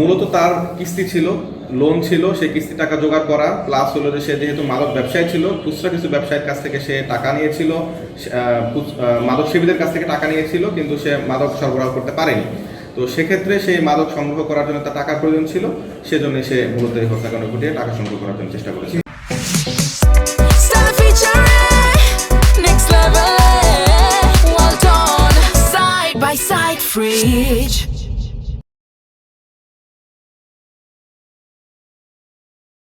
মূলত তার কিস্তি ছিল, লোন ছিল, সেই কিস্তি টাকা জোগাড় করা, প্লাস হলো যে সে যেহেতু মাদক ব্যবসায়ী ছিল, খুচরা কিছু ব্যবসায়ীর কাছ থেকে সে টাকা নিয়েছিল, মাদক সেবীদের কাছ থেকে টাকা নিয়েছিল, কিন্তু সে মাদক সরবরাহ করতে পারেনি। তো সেক্ষেত্রে সেই মাদক সংগ্রহ করার জন্য তার টাকার প্রয়োজন ছিল, সেজন্য সে মূলত এই হত্যাকাণ্ড ঘটিয়ে টাকা সংগ্রহ করার জন্য চেষ্টা করেছে। Next level, well done, side by side, fridge.